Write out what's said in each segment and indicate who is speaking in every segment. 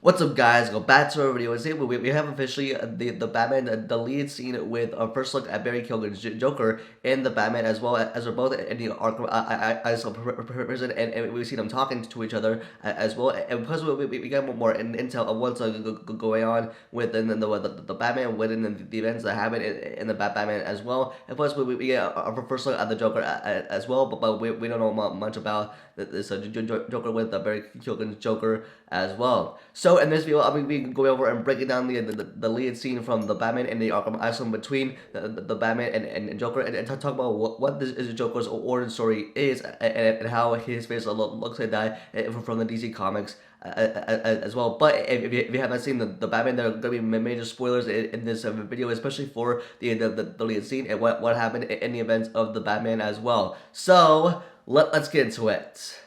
Speaker 1: What's up, guys? Go back to our video. See, we have officially the Batman, the lead scene with our first look at Barry Keoghan's Joker and the Batman, as well as they're both in the Arkham Asylum prison, and we see them talking to each other as well. And plus, we get more intel of what's going on within the Batman, within the events that happen in the Batman as well. And plus, we get our first look at the Joker as well, but we don't know much about this Joker with Barry Keoghan's Joker as well. So in this video, I'll be going over and breaking down the lead scene from the Batman and the Arkham Asylum between the Batman and Joker, and talk about what this Joker's origin story is, and how his face looks like that from the DC Comics as well. But if you haven't seen the Batman, there are going to be major spoilers in this video, especially for the lead scene and what happened in the events of the Batman as well. So let's get into it.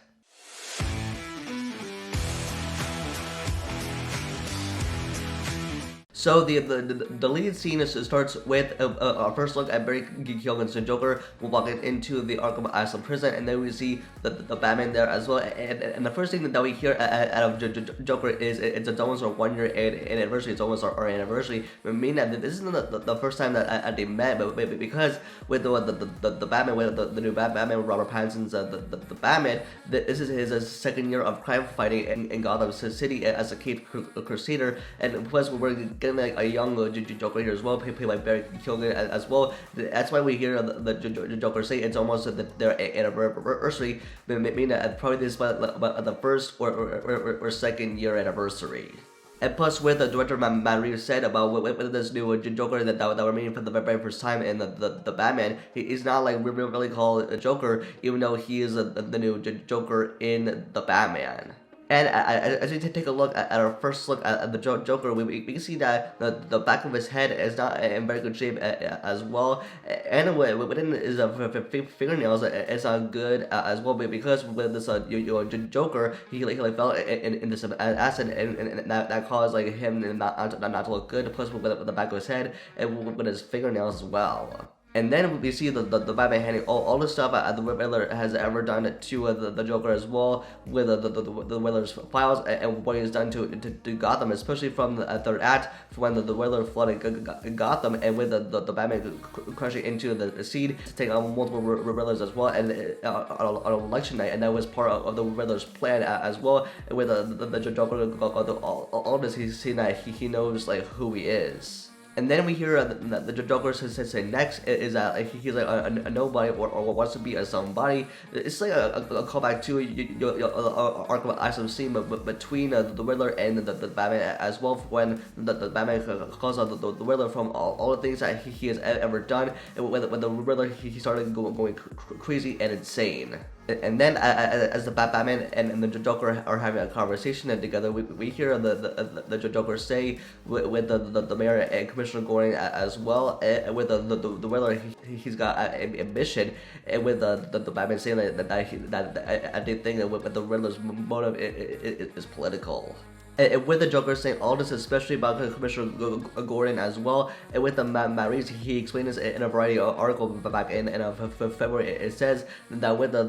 Speaker 1: So the lead scene starts with our first look at Barry Keoghan's Joker walking into the Arkham Asylum prison, and then we see the Batman there as well. And the first thing that we hear out of Joker is it's almost our 1 year anniversary. It's almost our anniversary, meaning that this isn't the first time that they met, but because with the Batman, with the new Batman, Robert Pattinson's the Batman, this is his second year of crime fighting in Gotham City as a Caped Crusader, and plus we're getting like a young Joker here as well, played by Barry Keoghan as well. That's why we hear the Joker say it's almost their anniversary, meaning that probably this is about the first or second year anniversary. And plus, with the director Matt Reeves said about with this new Joker that we're meeting for the very first time in the Batman, he's not like really called a Joker, even though he is the new Joker in the Batman. And as we take a look at our first look at the Joker, we can see that the back of his head is not in very good shape as well. And within his fingernails, it's not good as well, because with this Joker, he fell in this acid, and that caused like him not to look good. Plus with the back of his head and with his fingernails as well. And then we see the Batman handing all the stuff the Riddler has ever done to the Joker as well, with the Riddler's files and what he's done to Gotham, especially from the third act, when the Riddler flooded Gotham, and with the Batman crashing into the seed to take on multiple Riddlers as well, and on election night, and that was part of the Riddler's plan as well. And with the Joker all this, he's seen that he knows like who he is. And then we hear the Joker say next is that he's like a nobody or wants to be a somebody. It's like a callback to Arkham Asylum scene between the Riddler and the Batman as well, when the Batman calls out the Riddler from all the things that he has ever done, and when the Riddler he started going crazy and insane. And then as the Batman and the Joker are having a conversation together, we hear the Joker say with the mayor and Commissioner Gordon as well, and with the Riddler he's got a mission, and with the Batman saying that I did think that with the Riddler's motive is political. And with the Joker saying all this, especially about Commissioner Gordon as well, and with the Matt Reeves, he explained this in a variety of articles back in February. It says that with the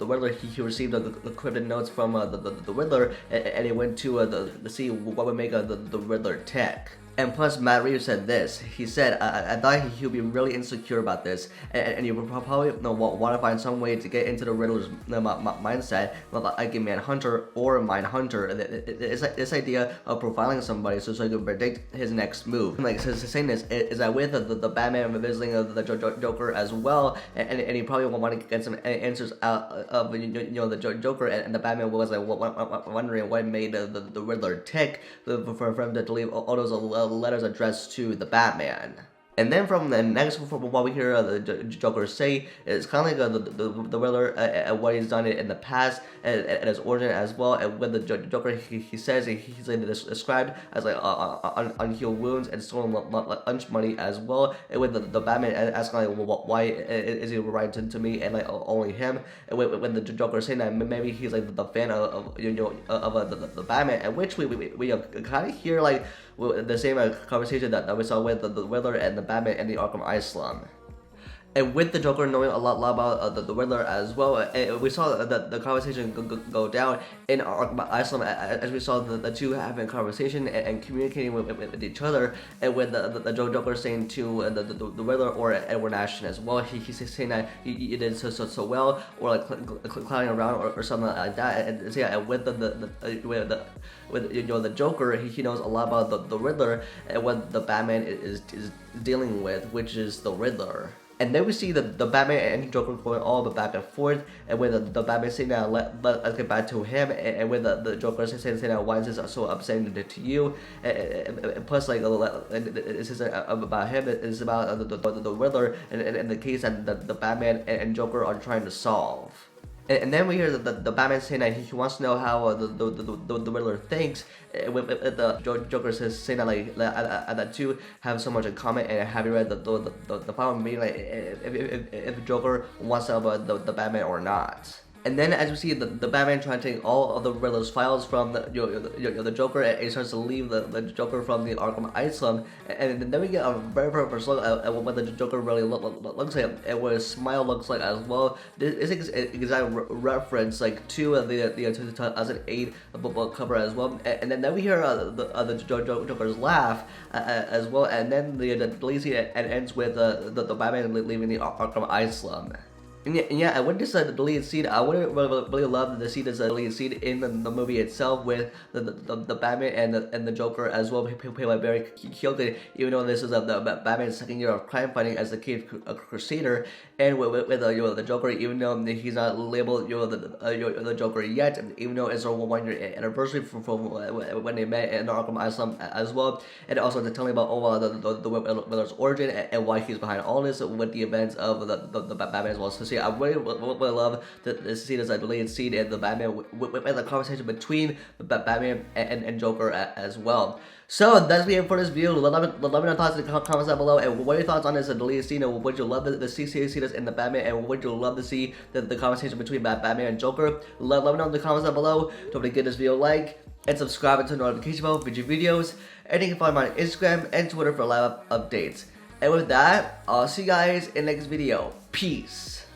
Speaker 1: Riddler, he received the cryptic notes from the Riddler, and he went to see what would make the Riddler tick. And plus, Matt Reeves said this. He said, I thought he would be really insecure about this, and you would probably want to find some way to get into the Riddler's mindset, like a Manhunter or a Mindhunter. It's like this idea of profiling somebody so you can predict his next move. Like, saying this is that with the Batman visiting the Joker as well, and he probably will want to get some answers out of the Joker, and the Batman was like wondering what made the Riddler tick for him to leave all those letters addressed to the Batman. And then from the next, from what we hear the Joker say, it's kind of like the Riddler and what he's done in the past and his origin as well. And with the Joker, he says he's like described as like unhealed wounds and stolen lunch money as well. And with the Batman asking like, well, why is he writing to me and like only him? And when the Joker saying that maybe he's like the fan of the Batman, and which we kind of hear like the same conversation that we saw with the Riddler and the Batman and the Arkham Asylum. And with the Joker knowing a lot about the Riddler as well, we saw the conversation go down in Arkham Asylum as we saw the two having a conversation and communicating with each other, and with the Joker saying to the Riddler or Edward Ashton as well, he's saying that you did so well, or like clowning around or something like that. And so yeah, and with the Joker, he knows a lot about the Riddler and what the Batman is dealing with, which is the Riddler. And then we see the Batman and Joker going all the back and forth, and with the Batman saying that let us get back to him, and with the Joker saying that why is this so upsetting to you, and plus like this isn't about him, it's about the Riddler and the case that the Batman and Joker are trying to solve. And then we hear the Batman saying that he wants to know how the Riddler thinks, with the Joker saying that like that two have so much in common, and have you read the final meaning, like if Joker wants to know about the Batman or not. And then as we see the Batman trying to take all of the Riddler's files from the Joker, and he starts to leave the Joker from the Arkham Asylum, and then we get a very first look at what the Joker really looks like, and what his smile looks like as well. This is an exact reference like to the 2008 book cover as well. And then we hear the Joker's laugh as well, and then the deleted scene ends with the Batman leaving the Arkham Asylum. And yeah, I would just the deleted scene. I would really love to see this deleted scene in the movie itself, with the Batman and the Joker as well, played by Barry Keoghan. Even though this is the Batman's second year of crime fighting as the Caped Crusader, and with the Joker, even though he's not labeled the Joker yet, even though it's a 1 year anniversary from when they met in the Arkham Asylum as well, and also telling about the Riddler's origin and why he's behind all this with the events of the Batman as well. So I really love to see this deleted scene in the Batman with the conversation between the Batman and Joker as well. So that's it for this video. Let me know your thoughts in the comments down below, and what are your thoughts on this deleted scene, and would you love to see this in the Batman, and would you love to see the conversation between Batman and Joker? Let me know in the comments down below. Don't forget to give this video a like, and subscribe and turn the notification bell for future videos, and you can find me on Instagram and Twitter for live updates. And with that, I'll see you guys in the next video. Peace.